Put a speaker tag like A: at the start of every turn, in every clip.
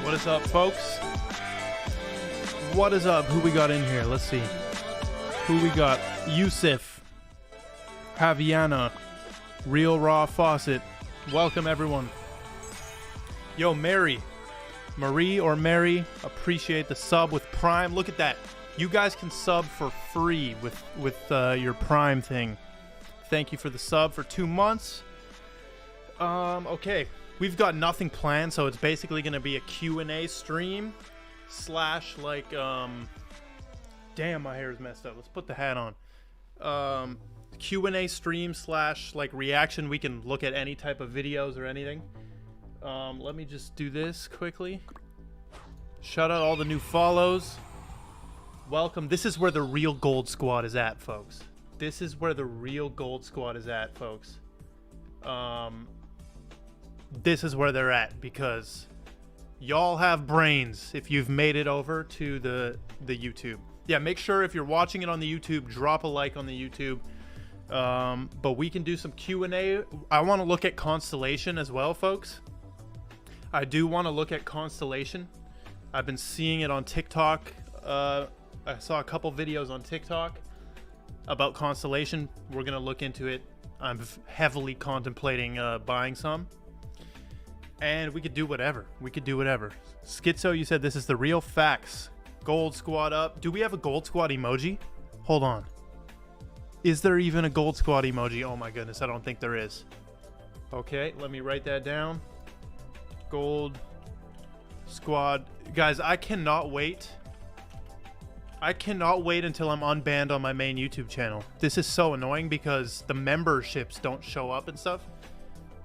A: What is up, folks? What is up? Who we got in here? Let's see. Who we got? Yusuf, Javiana, Real Raw Faucet. Welcome, everyone. Yo, Mary. Marie or Mary, appreciate the sub with Prime. Look at that. You guys can sub for free with your Prime thing. Thank you for the sub for 2 months. Okay. We've got nothing planned, so it's basically going to be a Q&A stream slash, like, damn, my hair is messed up. Let's put the hat on. Q&A stream slash, like, reaction. We can look at any type of videos or anything. Let me just do this quickly. Shout out all the new follows. Welcome. This is where the real gold squad is at, folks. This is where the real gold squad is at, folks. This is where they're at, because y'all have brains if you've made it over to the YouTube. Yeah, make sure if you're watching it on the YouTube, drop a like on the YouTube. But we can do some Q&A. I want to look at Constellation as well, folks. I do want to look at Constellation. I've been seeing it on TikTok. I saw a couple videos on TikTok about Constellation. We're going to look into it. I'm heavily contemplating buying some. And we could do whatever. We could do whatever. Schizo, you said this is the real facts. Gold squad up. Do we have a gold squad emoji? Hold on. Is there even a gold squad emoji? Oh my goodness, I don't think there is. Okay, let me write that down. Gold squad. Guys, I cannot wait. I cannot wait until I'm unbanned on my main YouTube channel. This is so annoying because the memberships don't show up and stuff.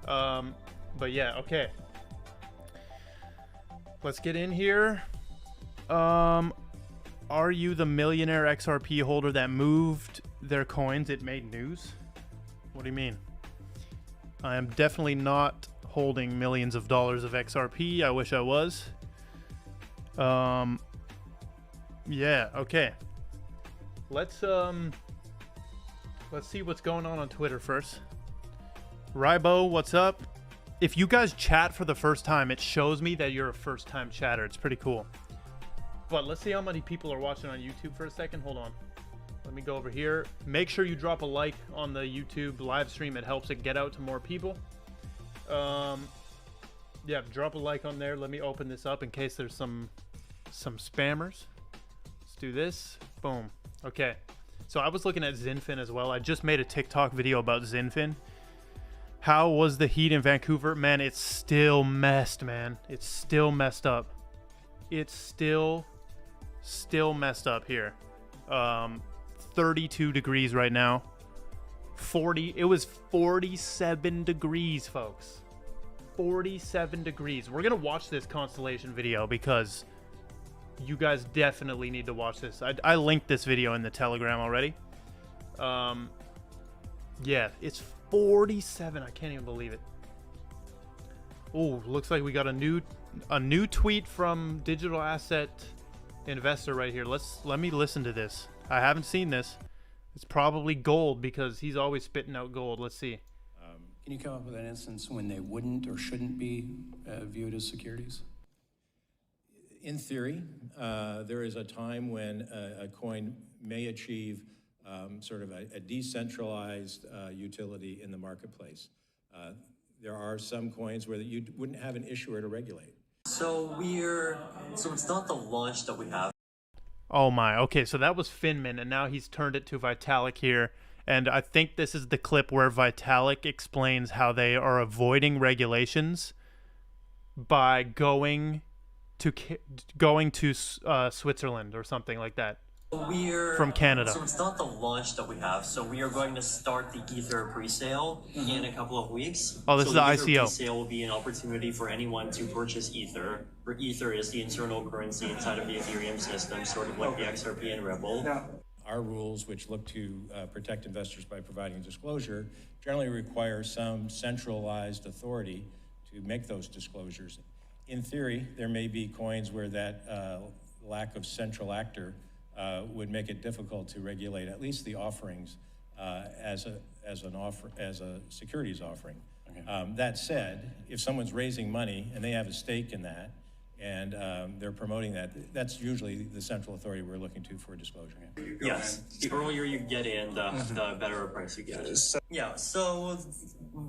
A: But yeah, okay. Let's get in here. Are you the millionaire XRP holder that moved their coins? It made news. What do you mean? I am definitely not holding millions of dollars of XRP. I wish I was. Yeah, okay. Let's see what's going on Twitter first. Rybo, what's up? If you guys chat for the first time, it shows me that you're a first-time chatter. It's pretty cool. But let's see how many people are watching on YouTube for a second. Hold on. Let me go over here. Make sure you drop a like on the YouTube live stream. It helps it get out to more people. Yeah, drop a like on there. Let me open this up in case there's some spammers. Let's do this. Boom. Okay. So I was looking at Zinfin as well. I just made a TikTok video about Zinfin. How was the heat in Vancouver? Man, it's still messed, man. It's still messed up. It's still messed up here. 32 degrees right now. 40. It was 47 degrees, folks. 47 degrees. We're going to watch this Constellation video because you guys definitely need to watch this. I linked this video in the Telegram already. Yeah, it's 47. I can't even believe it. Oh, looks like we got a new tweet from digital asset investor right here. Let me listen to this. I haven't seen this. It's probably gold because he's always spitting out gold. Let's see.
B: Can you come up with an instance when they wouldn't or shouldn't be viewed as securities?
C: In theory, there is a time when a coin may achieve sort of a decentralized utility in the marketplace. There are some coins where you wouldn't have an issuer to regulate.
D: So it's not the launch that we have.
A: Oh my, okay, so that was Finman, and now he's turned it to Vitalik here. And I think this is the clip where Vitalik explains how they are avoiding regulations by going to Switzerland or something like that. From Canada.
D: So it's not the launch that we have. So we are going to start the Ether pre-sale in a couple of weeks.
A: Oh, this is the ICO.
D: Ether pre-sale will be an opportunity for anyone to purchase Ether. For Ether is the internal currency inside of the Ethereum system, sort of like the XRP and Ripple.
C: Yeah. Our rules, which look to protect investors by providing disclosure, generally require some centralized authority to make those disclosures. In theory, there may be coins where that lack of central actor would make it difficult to regulate at least the offerings as a securities offering. Okay. That said, if someone's raising money and they have a stake in that and they're promoting that, that's usually the central authority we're looking to for disclosure.
D: Yes, the earlier you get in, the better a price you get. Yeah, so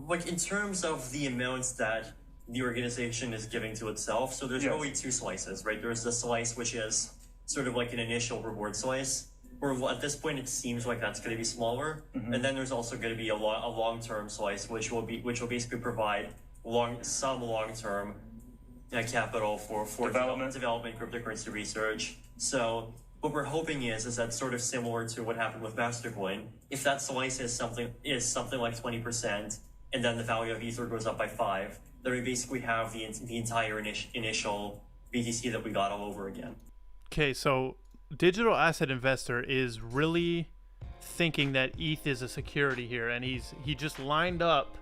D: like in terms of the amounts that the organization is giving to itself, so there's really two slices, right? There's the slice which is sort of like an initial reward slice, where at this point it seems like that's going to be smaller, and then there's also going to be a long-term slice, which will basically provide some long-term capital for development cryptocurrency research. So what we're hoping is that sort of similar to what happened with Mastercoin. If that slice is something like 20%, and then the value of Ether goes up by 5, then we basically have the entire initial BTC that we got all over again.
A: Okay, so digital asset investor is really thinking that ETH is a security here, and he just lined up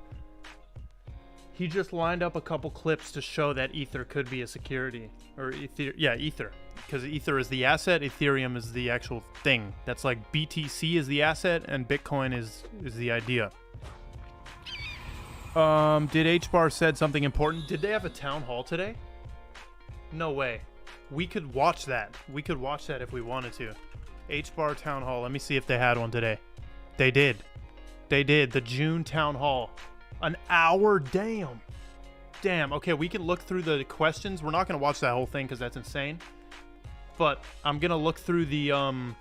A: a couple clips to show that Ether could be a security, or Ether, because Ether is the asset, Ethereum is the actual thing. That's like BTC is the asset and Bitcoin is the idea. Did Hbar said something important? Did they have a town hall today? No way. We could watch that. We could watch that if we wanted to. Hbar town hall. Let me see if they had one today. They did. They did. The June town hall. An hour. Damn. damn. Okay, we can look through the questions. We're not gonna watch that whole thing because that's insane. But I'm gonna look through the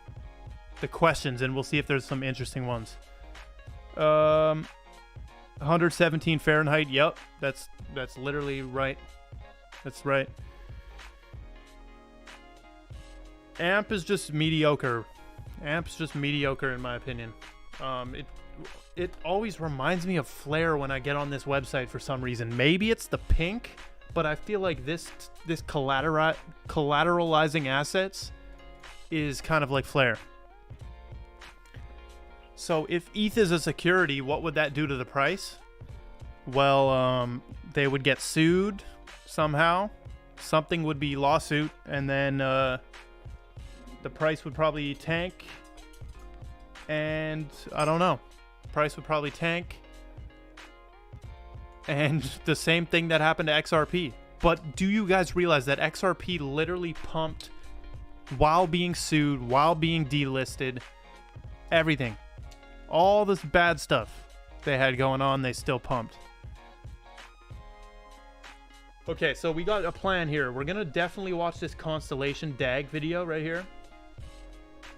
A: questions and we'll see if there's some interesting ones. 117 Fahrenheit. Yep, that's literally right. That's right. AMP is just mediocre. AMP's just mediocre in my opinion. It always reminds me of Flare when I get on this website for some reason. Maybe it's the pink, but I feel like this collateralizing assets is kind of like Flare. So if ETH is a security, what would that do to the price? Well, they would get sued somehow. Something would be lawsuit, and then the price would probably tank. And I don't know. Price would probably tank. And the same thing that happened to XRP. But do you guys realize that XRP literally pumped while being sued, while being delisted, everything. All this bad stuff they had going on, they still pumped. Okay, so we got a plan here. We're gonna definitely watch this Constellation DAG video right here.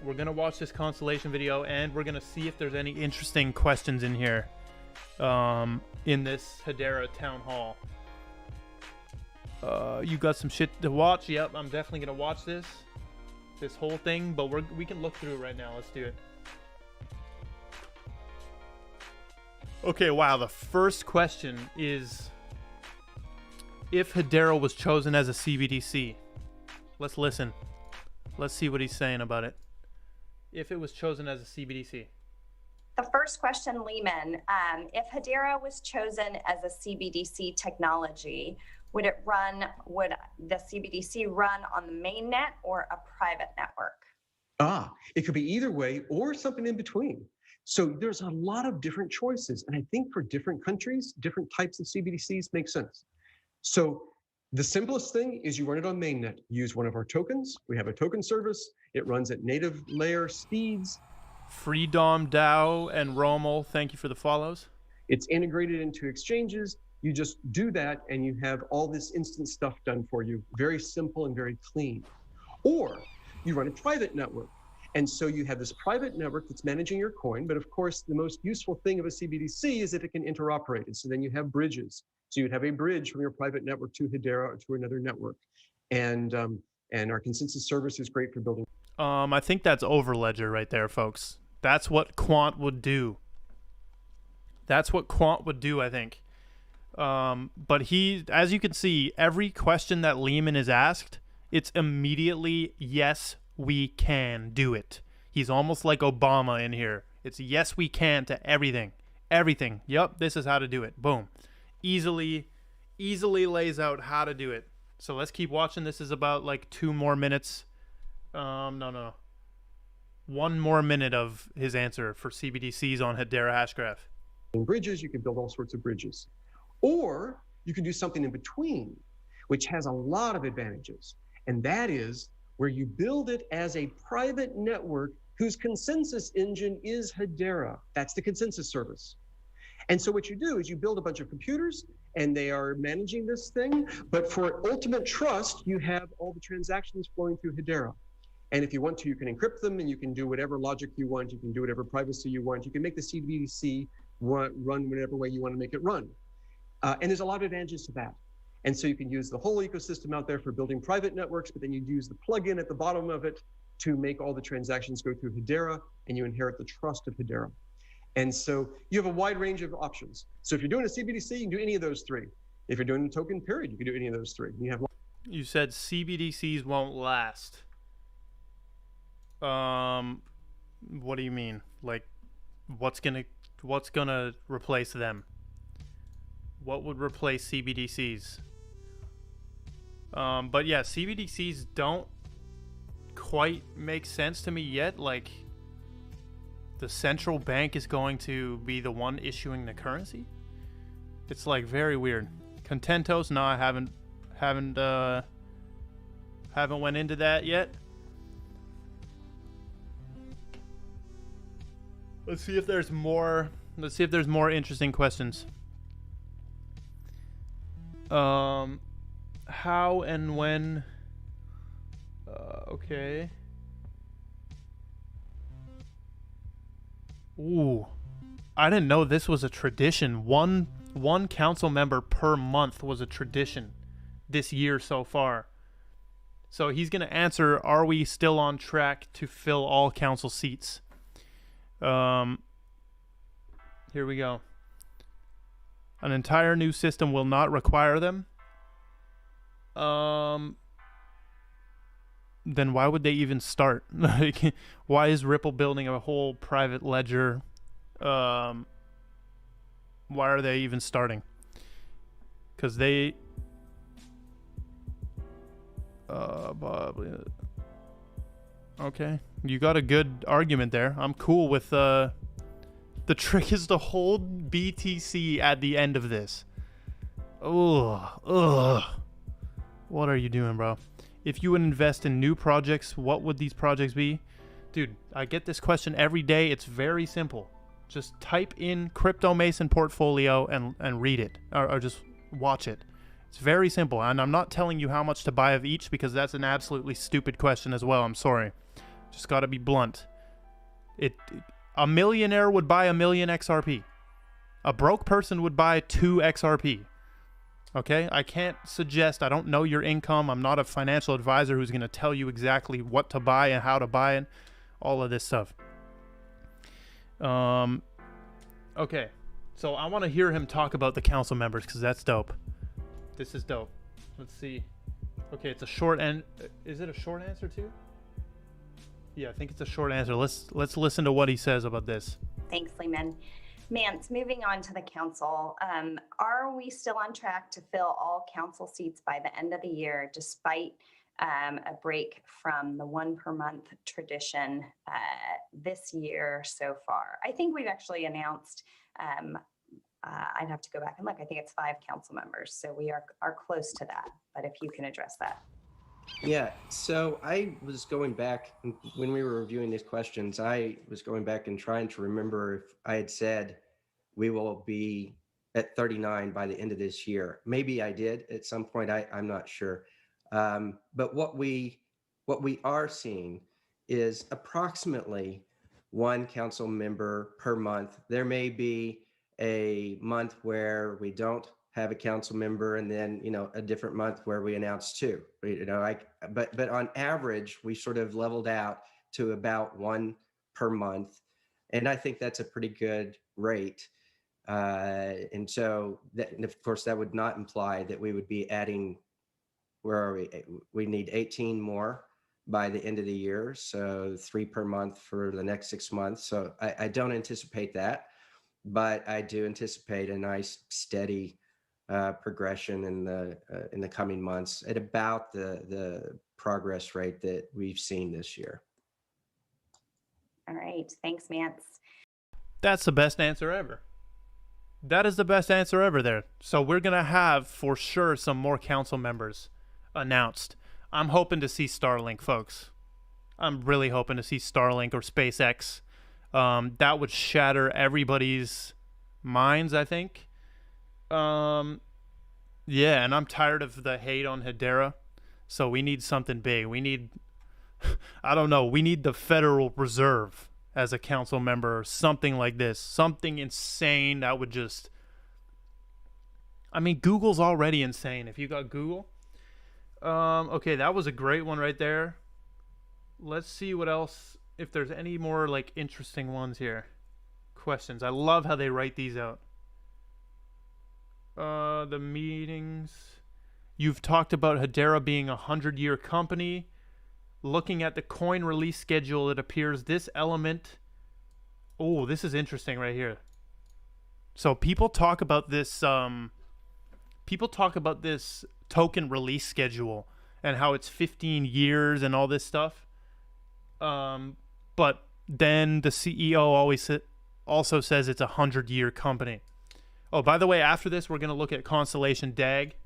A: We're gonna watch this Constellation video and we're gonna see if there's any interesting questions in here in this Hedera town hall. You got some shit to watch? Yep, I'm definitely gonna watch this whole thing, but we can look through it right now. Let's do it. Okay, wow, the first question is if Hedera was chosen as a CBDC. Let's listen. Let's see what he's saying about it. If it was chosen as a CBDC.
E: The first question, Lehman, if Hedera was chosen as a CBDC technology, would the CBDC run on the mainnet or a private network?
F: It could be either way or something in between. So there's a lot of different choices. And I think for different countries, different types of CBDCs make sense. So the simplest thing is you run it on mainnet. Use one of our tokens. We have a token service. It runs at native layer speeds.
A: Freedom DAO and Rommel, thank you for the follows.
F: It's integrated into exchanges. You just do that and you have all this instant stuff done for you. Very simple and very clean. Or you run a private network. And so you have this private network that's managing your coin. But of course, the most useful thing of a CBDC is that it can interoperate. And so then you have bridges. So you'd have a bridge from your private network to Hedera or to another network. And our consensus service is great for building.
A: I think that's Overledger right there, folks. That's what Quant would do. That's what Quant would do, I think. But as you can see, every question that Lehman is asked, it's immediately, yes, we can do it. He's almost like Obama in here. It's yes, we can to everything. Everything. Yep, this is how to do it. Boom. Easily lays out how to do it. So let's keep watching. This is about like 2 more minutes. No. 1 more minute of his answer for CBDCs on Hedera Hashgraph.
F: In bridges, you can build all sorts of bridges. Or you can do something in between, which has a lot of advantages. And that is where you build it as a private network whose consensus engine is Hedera. That's the consensus service. And so what you do is you build a bunch of computers and they are managing this thing. But for ultimate trust, you have all the transactions flowing through Hedera. And if you want to, you can encrypt them and you can do whatever logic you want. You can do whatever privacy you want. You can make the CBDC run whatever way you want to make it run. And there's a lot of advantages to that. And so you can use the whole ecosystem out there for building private networks, but then you use the plugin at the bottom of it to make all the transactions go through Hedera, and you inherit the trust of Hedera. And so you have a wide range of options. So if you're doing a CBDC, you can do any of those 3. If you're doing a token period, you can do any of those 3.
A: You said CBDCs won't last. What do you mean? Like, what's gonna replace them? What would replace CBDCs? But yeah, CBDCs don't quite make sense to me yet. Like, the central bank is going to be the one issuing the currency. It's like very weird. Contentos? No, I haven't went into that yet. Let's see if there's more interesting questions. How and when? Okay. Ooh, I didn't know this was a tradition. One council member per month was a tradition this year so far. So he's going to answer, are we still on track to fill all council seats? Here we go. An entire new system will not require them. Then why would they even start? Like, why is Ripple building a whole private ledger? Why are they even starting? Because they... okay, you got a good argument there. I'm cool with... the trick is to hold BTC at the end of this. Ugh. What are you doing, bro? If you would invest in new projects, what would these projects be? Dude, I get this question every day. It's very simple. Just type in Crypto Mason portfolio and read it, or just watch it. It's very simple, and I'm not telling you how much to buy of each because that's an absolutely stupid question as well. I'm sorry. Just got to be blunt. A millionaire would buy 1 million XRP. A broke person would buy 2 XRP. Okay, I can't suggest, I don't know your income. I'm not a financial advisor who's going to tell you exactly what to buy and how to buy it. All of this stuff. Okay, so I want to hear him talk about the council members because that's dope. This is dope. Let's see. Okay, it's a short is it a short answer too? Yeah, I think it's a short answer. Let's listen to what he says about this.
E: Thanks, Lehman. Mance, moving on to the council, are we still on track to fill all council seats by the end of the year, despite a break from the 1 per month tradition this year so far? I think we've actually announced, I'd have to go back and look, I think it's 5 council members. So we are close to that, but if you can address that.
G: Yeah, so I was going back when we were reviewing these questions, I was going back and trying to remember if I had said we will be at 39 by the end of this year. Maybe I did at some point, I'm not sure. But what we are seeing is approximately 1 council member per month. There may be a month where we don't have a council member, and then a different month where we announce 2. But on average, we sort of leveled out to about 1 per month, and I think that's a pretty good rate. And so, and of course, that would not imply that we would be adding. Where are we? We need 18 more by the end of the year, so 3 per month for the next 6 months. So I don't anticipate that, but I do anticipate a nice steady progression in the coming months at about the progress rate that we've seen this year.
E: All right, thanks, Mance.
A: That's the best answer ever. That is the best answer ever there. So we're going to have, for sure, some more council members announced. I'm hoping to see Starlink, folks. I'm really hoping to see Starlink or SpaceX. That would shatter everybody's minds, I think. Yeah, and I'm tired of the hate on Hedera. So we need something big. We need, I don't know, we need the Federal Reserve as a council member or something like this. Something insane that would just... I mean, Google's already insane. If you got Google. Okay, that was a great one right there. Let's see what else, if there's any more like interesting ones here. Questions. I love how they write these out. The meetings. You've talked about Hedera being a 100-year company. Looking at the coin release schedule, it appears this element... Oh, this is interesting right here. So people talk about this... token release schedule and how it's 15 years and all this stuff. But then the CEO also says it's a 100-year company. Oh, by the way, after this, we're going to look at Constellation DAG.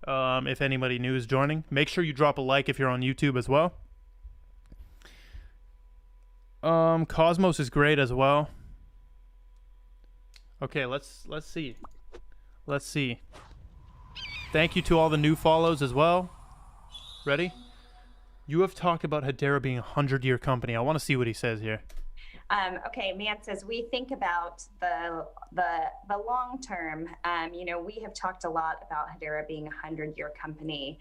A: If anybody new is joining, make sure you drop a like if you're on YouTube as well. Cosmos is great as well. Okay, let's see. Thank you to all the new follows as well. Ready? You have talked about Hedera being a 100-year company. I want to see what he says here.
E: Okay, Matt says we think about the long term. You know, we have talked a lot about Hedera being a 100-year company.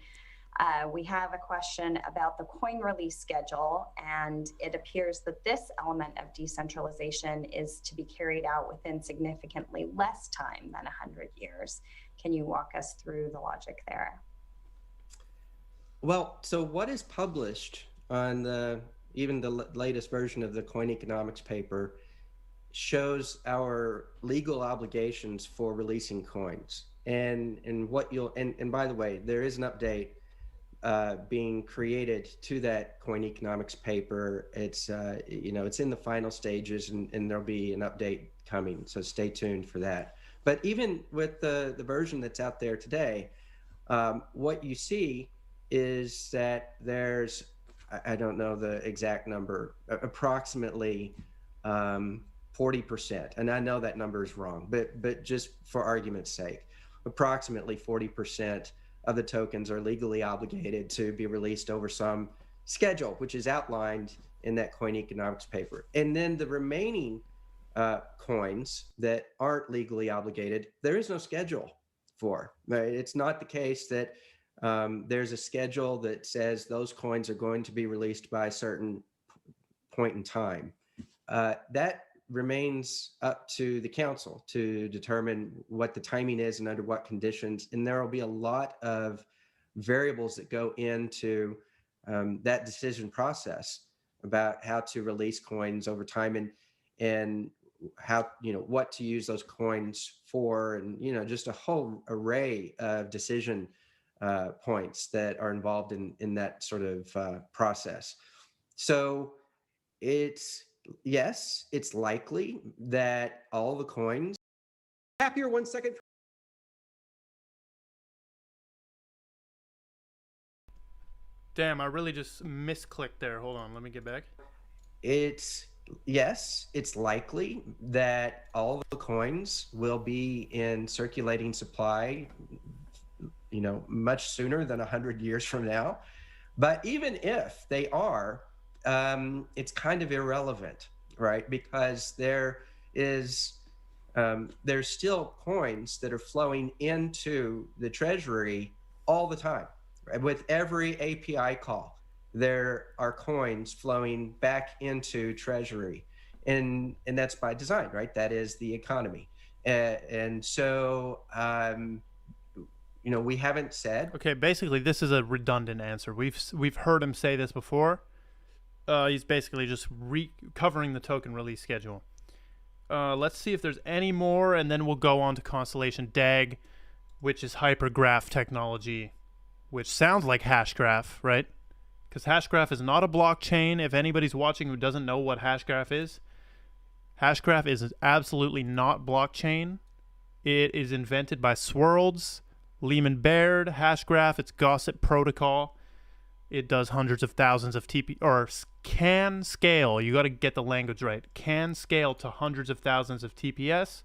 E: We have a question about the coin release schedule, and it appears that this element of decentralization is to be carried out within significantly less time than 100 years. Can you walk us through the logic there?
G: Well, so what is published on even the latest version of the Coin Economics paper shows our legal obligations for releasing coins. And what you'll, and by the way, there is an update being created to that Coin Economics paper. It's, you know, it's in the final stages, and there'll be an update coming. So stay tuned for that. But even with the version that's out there today, what you see is that there's, I don't know the exact number, approximately 40%. And I know that number is wrong, but just for argument's sake, approximately 40% of the tokens are legally obligated to be released over some schedule, which is outlined in that Coin Economics paper. And then the remaining coins that aren't legally obligated, there is no schedule for. Right? It's not the case that there's a schedule that says those coins are going to be released by a certain point in time. That remains up to the council to determine what the timing is and under what conditions. And there will be a lot of variables that go into that decision process about how to release coins over time, and how, you know, what to use those coins for, and, you know, just a whole array of decision points that are involved in that sort of process. So it's, yes, it's likely that all the coins.
F: Happier 1 second.
A: Damn, I really just misclicked there. Hold on, let me get back.
G: It's, yes, it's likely that all the coins will be in circulating supply, you know, much sooner than 100 years from now. But even if they are, it's kind of irrelevant, right? Because there is, there's still coins that are flowing into the treasury all the time. Right? With every API call, there are coins flowing back into treasury, and that's by design, right? That is the economy. And so, you know, we haven't said.
A: Okay, basically this is a redundant answer. We've heard him say this before. He's basically just covering the token release schedule. Let's see if there's any more, and then we'll go on to Constellation DAG, which is hypergraph technology, which sounds like Hashgraph, right? Because Hashgraph is not a blockchain. If anybody's watching who doesn't know what Hashgraph is absolutely not blockchain. It is invented by Swirlds, Lehman Baird. Hashgraph, it's Gossip Protocol. It does hundreds of thousands of TP, or can scale. You got to get the language right. Can scale to hundreds of thousands of TPS.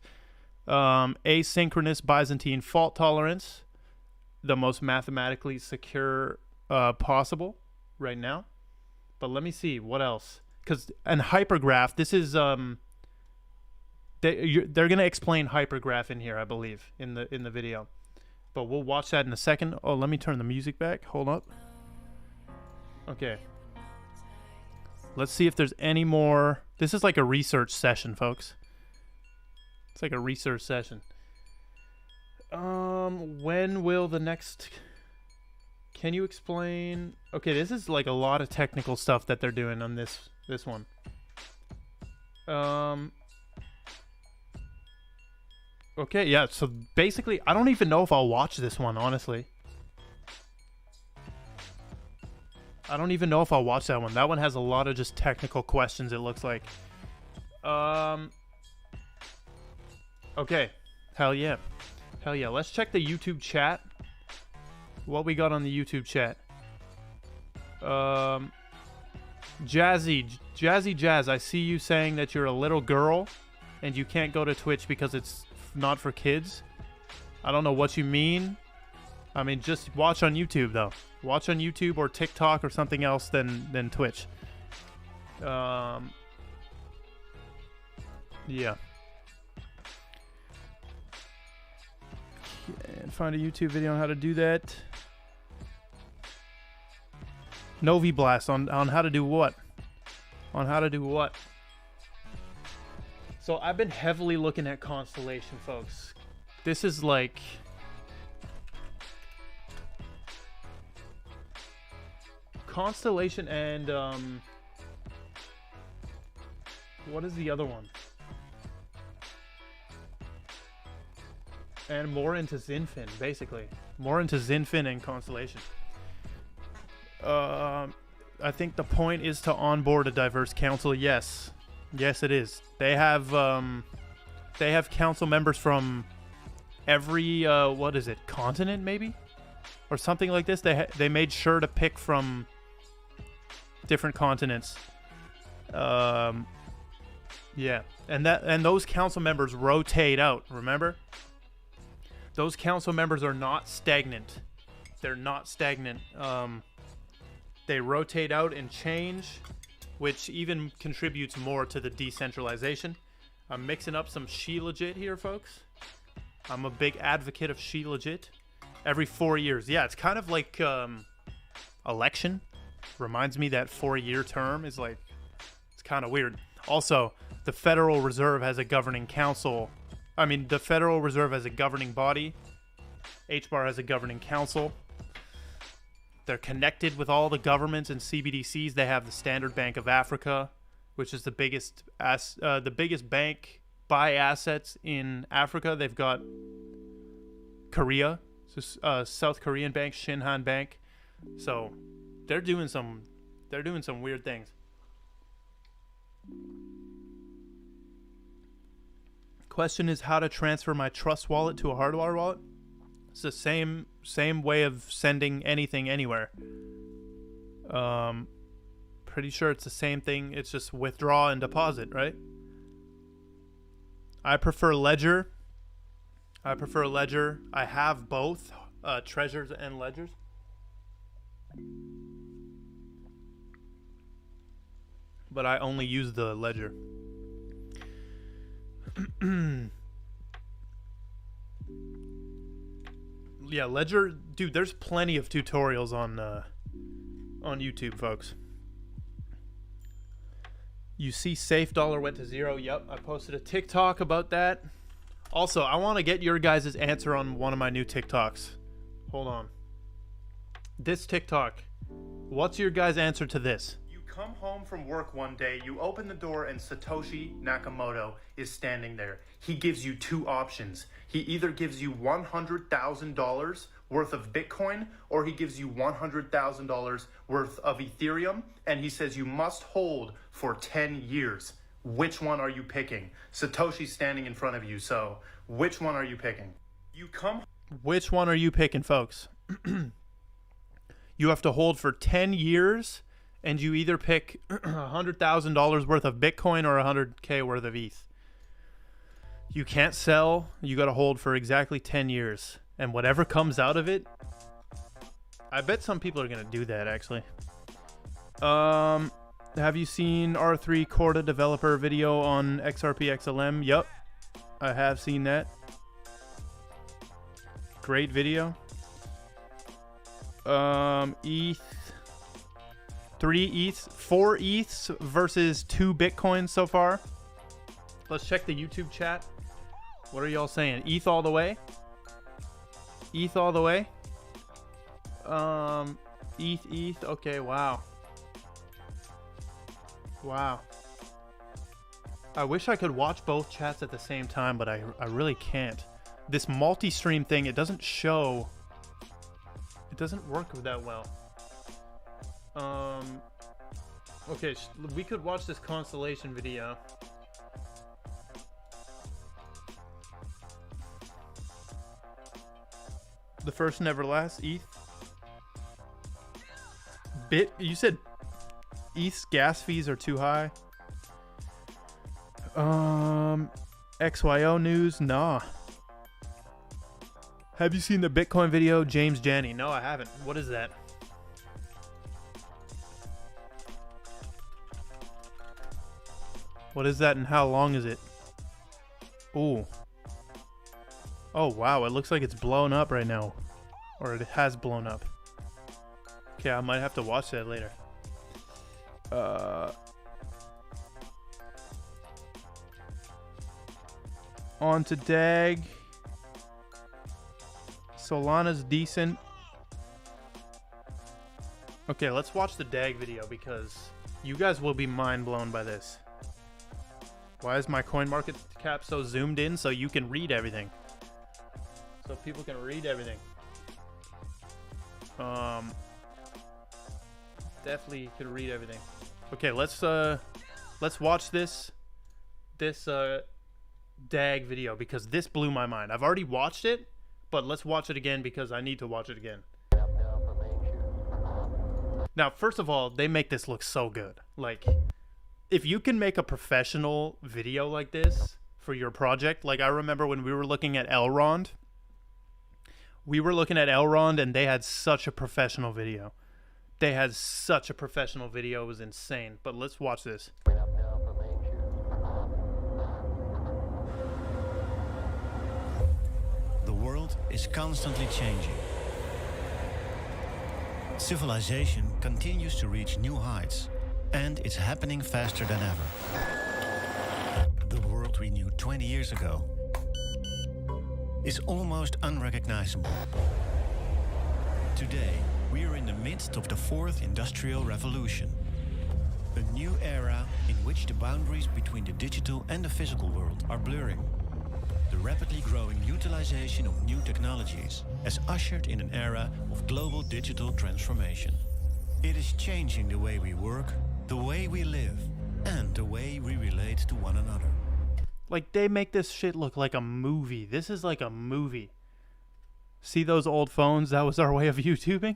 A: Asynchronous Byzantine fault tolerance, the most mathematically secure possible right now. But let me see what else. And hypergraph. This is they're gonna explain hypergraph in here, I believe, in the video. But we'll watch that in a second. Oh, let me turn the music back. Hold up. Okay. Let's see if there's any more. This is like a research session, folks. It's like a research session. When will the next... Can you explain... Okay, this is like a lot of technical stuff that they're doing on this one. Okay, yeah, so basically, I don't even know if I'll watch this one, honestly. I don't even know if I'll watch that one. That one has a lot of just technical questions, it looks like. Okay. Hell yeah. Hell yeah. Let's check the YouTube chat. What we got on the YouTube chat. Jazz, I see you saying that you're a little girl and you can't go to Twitch because it's not for kids. I don't know what you mean. I mean, just watch on YouTube though. Watch on YouTube or TikTok or something else than Twitch. Yeah. And find a YouTube video on how to do that. Novi Blast on how to do what? On how to do what? So I've been heavily looking at Constellation, folks. This is like Constellation and what is the other one? And more into Zinfin, basically. More into Zinfin and Constellation. I think the point is to onboard a diverse council. Yes. Yes, it is. They have council members from every what is it? Continent maybe? Or something like this. They made sure to pick from different continents. Yeah. And those council members rotate out, remember? Those council members are not stagnant. They're not stagnant. They rotate out and change, which even contributes more to the decentralization. I'm mixing up some SheLegit here, folks. I'm a big advocate of SheLegit. Every 4 years. Yeah, it's kind of like election. Reminds me that 4-year term is like, it's kind of weird. Also, the Federal Reserve has a governing council. I mean, the Federal Reserve has a governing body. Hbar has a governing council. They're connected with all the governments and CBDCs. They have the Standard Bank of Africa, which is the biggest bank by assets in Africa. They've got Korea, so, South Korean bank, Shinhan Bank. So they're doing some weird things. Question is how to transfer my Trust wallet to a hardwire wallet. It's the same way of sending anything anywhere. Pretty sure it's the same thing. It's just withdraw and deposit, right? I prefer Ledger. I have both treasures and ledgers. But I only use the ledger. Yeah, Ledger, dude, there's plenty of tutorials on YouTube, folks. You see Safe Dollar went to 0. Yep, I posted a TikTok about that. Also, I want to get your guys' answer on one of my new TikToks. Hold on. This TikTok. What's your guys' answer to this? You come home from work one day, you open the door, and Satoshi Nakamoto is standing there. He gives you two options. He either gives you $100,000 worth of Bitcoin, or he gives you $100,000 worth of Ethereum, and he says you must hold for 10 years. Which one are you picking? Satoshi's standing in front of you, so which one are you picking? Which one are you picking, folks? You have to hold for 10 years, and you either pick $100,000 worth of Bitcoin or $100K worth of ETH. You can't sell. You got to hold for exactly 10 years. And whatever comes out of it, I bet some people are going to do that, actually. Have you seen R3 Corda developer video on XRP XLM? Yup. I have seen that. Great video. ETH. 3 ETHs. 4 ETHs versus 2 Bitcoins so far. Let's check the YouTube chat. What are y'all saying? ETH all the way? ETH all the way? ETH. Okay, wow. Wow. I wish I could watch both chats at the same time, but I really can't. This multi-stream thing, it doesn't show. It doesn't work that well. Okay, we could watch this Constellation video. The first never last. ETH. You said ETH's gas fees are too high. XYO news, nah. Have you seen the Bitcoin video, James Janney? No, I haven't. What is that? What is that and how long is it? Ooh. Oh, wow. It looks like it's blown up right now. Or it has blown up. Okay, I might have to watch that later. On to DAG. Solana's decent. Okay, let's watch the DAG video because you guys will be mind blown by this. Why is my coin market cap so zoomed in so you can read everything? So people can read everything. Definitely can read everything. Okay, let's watch this DAG video because this blew my mind. I've already watched it, but let's watch it again because I need to watch it again. Now, first of all, they make this look so good. Like, if you can make a professional video like this for your project, like I remember when we were looking at Elrond. We were looking at Elrond and they had such a professional video. They had such a professional video. It was insane. But let's watch this.
H: The world is constantly changing. Civilization continues to reach new heights, and it's happening faster than ever. The world we knew 20 years ago is almost unrecognizable. Today, we are in the midst of the fourth industrial revolution, a new era in which the boundaries between the digital and the physical world are blurring. The rapidly growing utilization of new technologies has ushered in an era of global digital transformation. It is changing the way we work, the way we live, and the way we relate to one another.
A: Like, they make this shit look like a movie. This is like a movie. See those old phones? That was our way of YouTubing?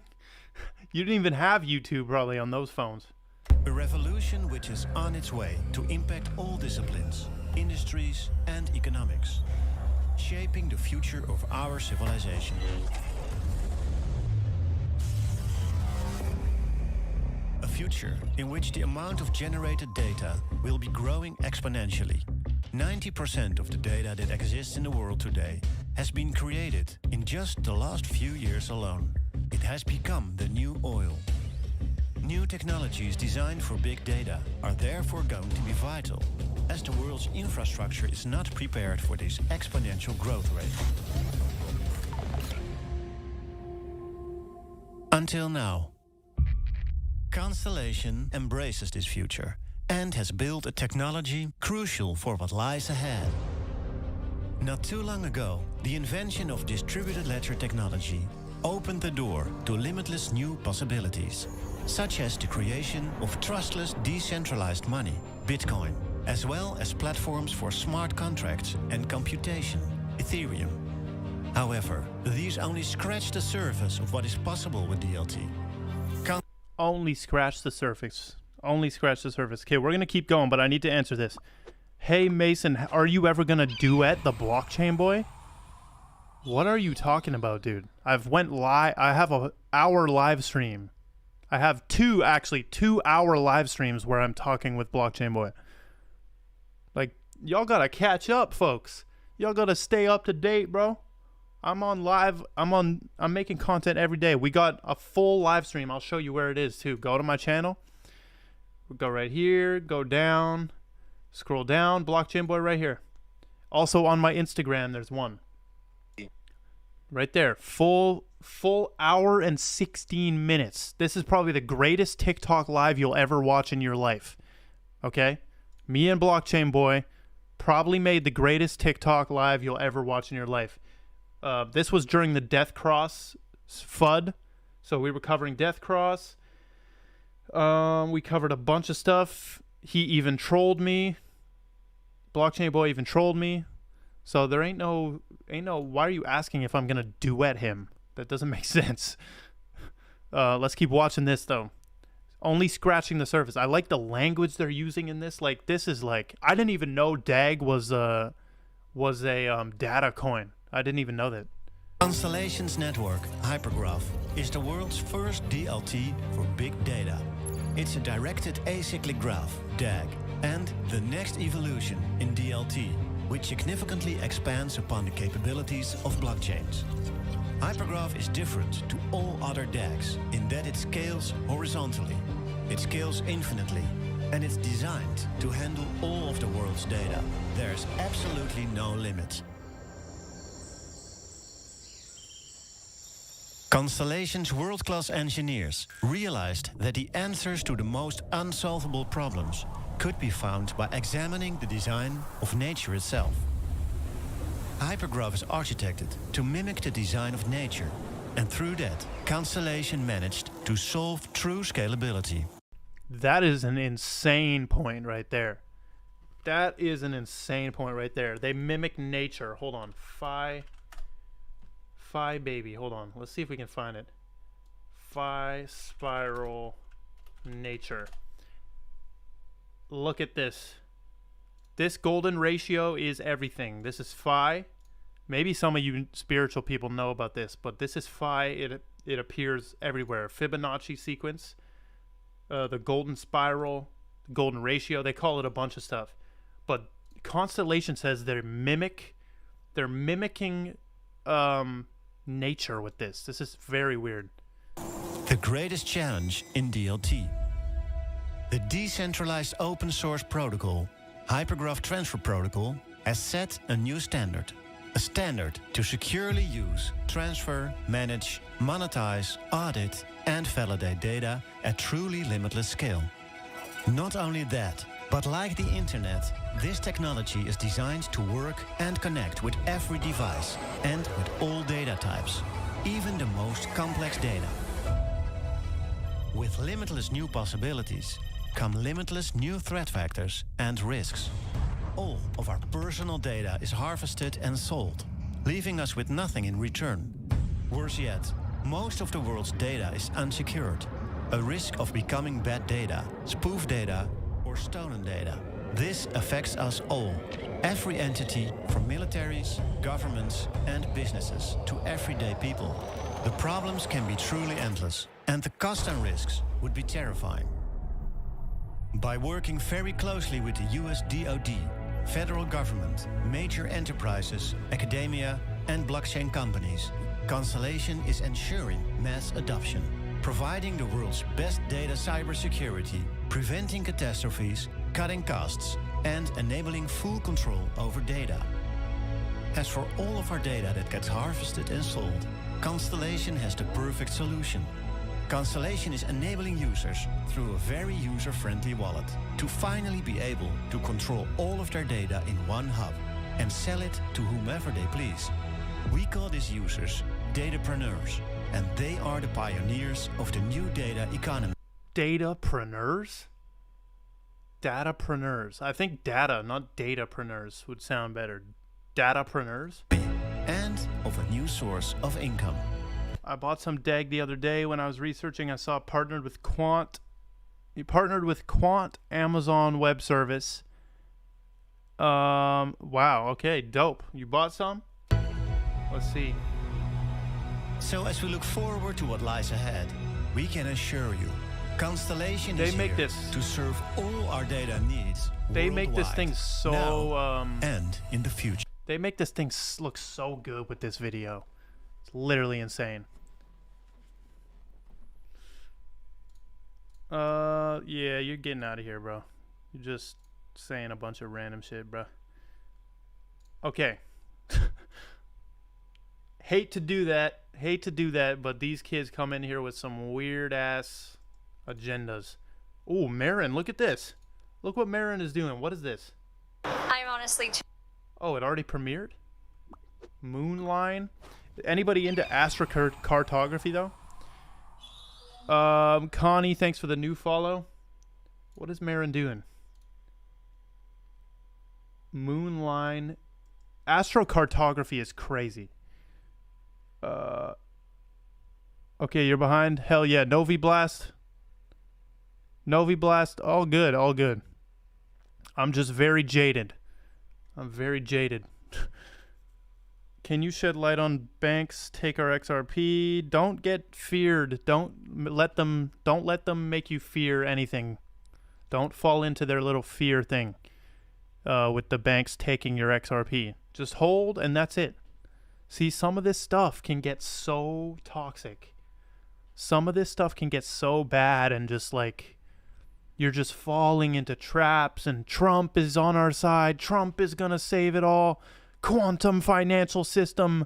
A: You didn't even have YouTube probably on those phones.
H: A revolution which is on its way to impact all disciplines, industries, and economics, shaping the future of our civilization. A future in which the amount of generated data will be growing exponentially. 90% of the data that exists in the world today has been created in just the last few years alone. It has become the new oil. New technologies designed for big data are therefore going to be vital, as the world's infrastructure is not prepared for this exponential growth rate. Until now, Constellation embraces this future and has built a technology crucial for what lies ahead. Not too long ago, the invention of distributed ledger technology opened the door to limitless new possibilities, such as the creation of trustless decentralized money, Bitcoin, as well as platforms for smart contracts and computation, Ethereum. However, these only scratch the surface of what is possible with DLT.
A: Only scratch the surface. Only scratch the surface. Okay, we're going to keep going, but I need to answer this. Hey, Mason, are you ever going to duet the blockchain boy? What are you talking about, dude? I've went live. I have an hour live stream. I have 2-hour live streams where I'm talking with blockchain boy. Like, y'all got to catch up, folks. Y'all got to stay up to date, bro. I'm on live. I'm making content every day. We got a full live stream. I'll show you where it is too. Go to my channel. We'll go right here, go down, scroll down, blockchain boy right here. Also on my Instagram, there's one. Right there. Full hour and 16 minutes. This is probably the greatest TikTok live you'll ever watch in your life. Okay? Me and blockchain boy probably made the greatest TikTok live you'll ever watch in your life. This was during the Death Cross FUD. So we were covering Death Cross. We covered a bunch of stuff. He even trolled me. Blockchain boy even trolled me. So there ain't no, why are you asking if I'm going to duet him? That doesn't make sense. Let's keep watching this though. Only scratching the surface. I like the language they're using in this. Like, this is like, I didn't even know DAG was a data coin. I didn't even know that.
H: Constellation's network, Hypergraph, is the world's first DLT for big data. It's a directed acyclic graph, DAG, and the next evolution in DLT, which significantly expands upon the capabilities of blockchains. Hypergraph is different to all other DAGs in that it scales horizontally, it scales infinitely, and it's designed to handle all of the world's data. There's absolutely no limit. Constellation's world-class engineers realized that the answers to the most unsolvable problems could be found by examining the design of nature itself. Hypergraph is architected to mimic the design of nature, and through that, Constellation managed to solve true scalability.
A: That is an insane point right there. That is an insane point right there. They mimic nature. Hold on. Phi baby. Hold on. Let's see if we can find it. Phi spiral nature. Look at this. This golden ratio is everything. This is phi. Maybe some of you spiritual people know about this, but this is phi. It appears everywhere. Fibonacci sequence, the golden spiral, the golden ratio. They call it a bunch of stuff. But Constellation says they're mimicking nature with this. This is very weird.
H: The greatest challenge in DLT. The decentralized open source protocol, Hypergraph Transfer Protocol, has set a new standard. A standard to securely use, transfer, manage, monetize, audit, and validate data at truly limitless scale. Not only that, but like the internet, this technology is designed to work and connect with every device and with all data types, even the most complex data. With limitless new possibilities come limitless new threat vectors and risks. All of our personal data is harvested and sold, leaving us with nothing in return. Worse yet, most of the world's data is unsecured, a risk of becoming bad data, spoof data, or stolen data. This affects us all, every entity from militaries, governments, and businesses to everyday people. The problems can be truly endless, and the cost and risks would be terrifying. By working very closely with the US DoD, federal government, major enterprises, academia, and blockchain companies, Constellation is ensuring mass adoption, providing the world's best data cybersecurity, preventing catastrophes, cutting costs, and enabling full control over data. As for all of our data that gets harvested and sold, Constellation has the perfect solution. Constellation is enabling users through a very user-friendly wallet to finally be able to control all of their data in one hub and sell it to whomever they please. We call these users datapreneurs, and they are the pioneers of the new data economy.
A: Datapreneurs? Datapreneurs. I think data, not datapreneurs, would sound better. Datapreneurs?
H: And of a new source of income.
A: I bought some DAG the other day when I was researching. I saw it partnered with Quant. He partnered with Quant Amazon Web Service. Wow. Okay. Dope. You bought some? Let's see.
H: So as we look forward to what lies ahead, we can assure you, Constellation is
A: make
H: here
A: this.
H: to serve all our data needs.
A: They make this thing so
H: now, and in the future.
A: They make this thing look so good with this video. It's literally insane. Yeah, you're getting out of here, bro. You're just saying a bunch of random shit, bro. Okay. Hate to do that, but these kids come in here with some weird ass agendas. Oh, Marin, look at this. Look what Marin is doing. What is this?
I: I'm honestly
A: Oh, it already premiered? Moonline? Anybody into astrocartography though? Connie, thanks for the new follow. What is Marin doing? Moonline. Astrocartography is crazy. Okay, you're behind. Hell yeah. Novi Blast. All good, all good. I'm just very jaded. I'm very jaded. Can you shed light on banks take our XRP? Don't get feared. Don't let them make you fear anything. Don't fall into their little fear thing with the banks taking your XRP. Just hold and that's it. See, some of this stuff can get so toxic. Some of this stuff can get so bad and just like you're just falling into traps and Trump is on our side. Trump is going to save it all. Quantum financial system.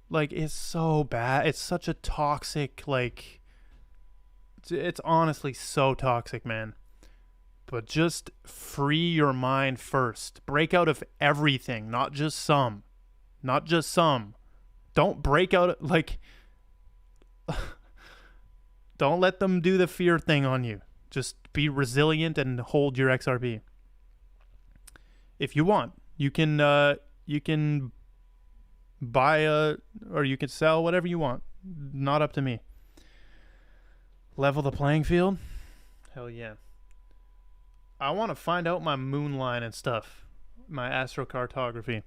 A: Like, it's so bad. It's such a toxic, like, it's honestly so toxic, man. But just free your mind first. Break out of everything, not just some. Not just some. Don't break out, like, don't let them do the fear thing on you. Just be resilient and hold your XRP. If you want, you can buy or you can sell whatever you want. Not up to me. Level the playing field? Hell yeah. I want to find out my moon line and stuff. My astrocartography.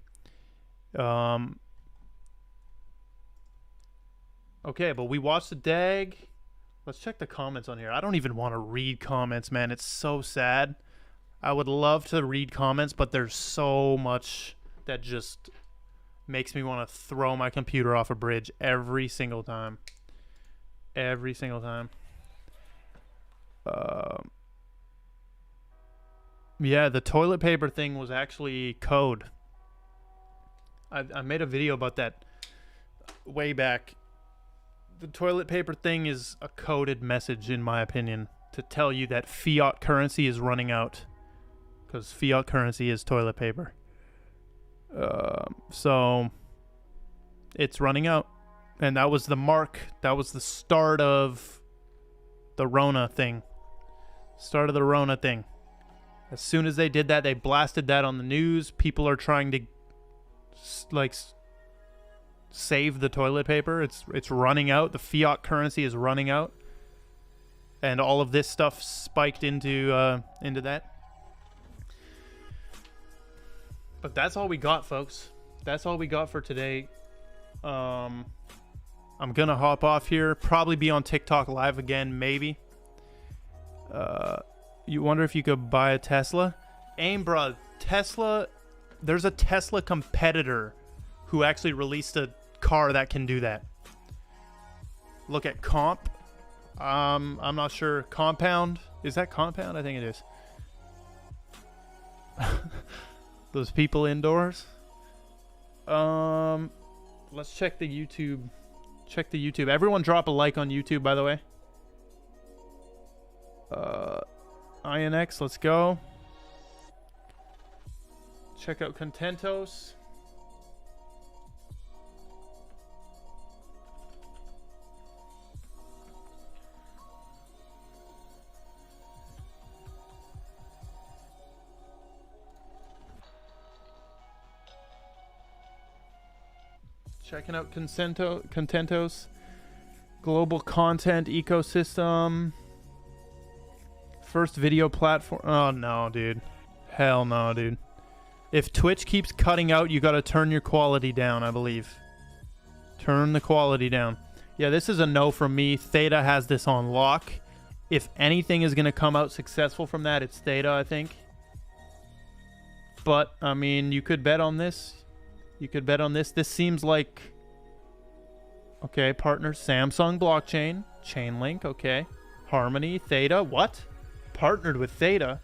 A: Okay, but we watched the DAG. Let's check the comments on here. I don't even want to read comments, man. It's so sad. I would love to read comments, but there's so much that just makes me want to throw my computer off a bridge every single time. Every single time. Yeah, the toilet paper thing was actually code. I made a video about that way back. The toilet paper thing is a coded message, in my opinion, to tell you that fiat currency is running out. Because fiat currency is toilet paper. So it's running out. And that was the mark. That was the start of the Rona thing. Start of the Rona thing. As soon as they did that, they blasted that on the news. People are trying to, like, save the toilet paper. It's running out. The fiat currency is running out. And all of this stuff spiked into that. But that's all we got, folks. That's all we got for today. I'm gonna hop off here. Probably be on TikTok live again, maybe. You wonder if you could buy a Tesla? Aim, bruh. Tesla. There's a Tesla competitor who actually released a car that can do that. Look at Comp. I'm not sure. Compound. Is that Compound? I think it is. Those people indoors. Let's check the YouTube. Check the YouTube. Everyone drop a like on YouTube, by the way. INX, let's go. Check out Contentos. Checking out Contentos. Global content ecosystem. First video platform. Oh, no, dude. Hell no, dude. If Twitch keeps cutting out, you got to turn your quality down, I believe. Turn the quality down. Yeah, this is a no from me. Theta has this on lock. If anything is going to come out successful from that, it's Theta, I think. But, I mean, you could bet on this. You could bet on this. This seems like... Okay, partner Samsung blockchain. Chainlink, okay. Harmony, Theta. What? Partnered with Theta?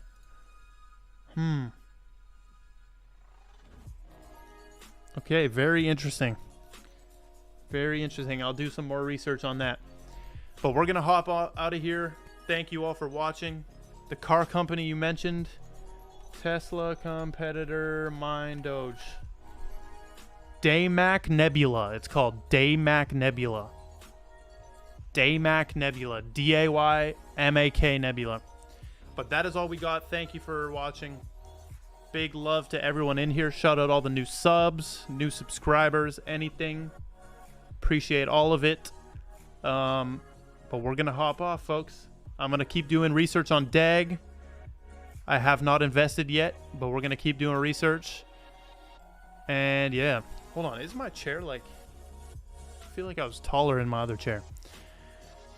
A: Okay, very interesting. Very interesting. I'll do some more research on that. But we're going to hop out of here. Thank you all for watching. The car company you mentioned. Tesla competitor Mind Doge. Daymak Nebula. It's called Daymak Nebula. Daymak Nebula. D-A-Y-M-A-K Nebula. But that is all we got. Thank you for watching. Big love to everyone in here. Shout out all the new subs, new subscribers, anything. Appreciate all of it. But we're going to hop off, folks. I'm going to keep doing research on DAG. I have not invested yet, but we're going to keep doing research. And yeah. Hold on, is my chair like... I feel like I was taller in my other chair.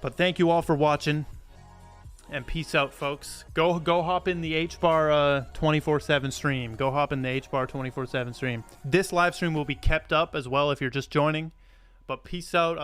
A: But thank you all for watching. And peace out, folks. Go hop in the Hbar 24/7 stream. Go hop in the Hbar 24/7 stream. This live stream will be kept up as well if you're just joining. But peace out.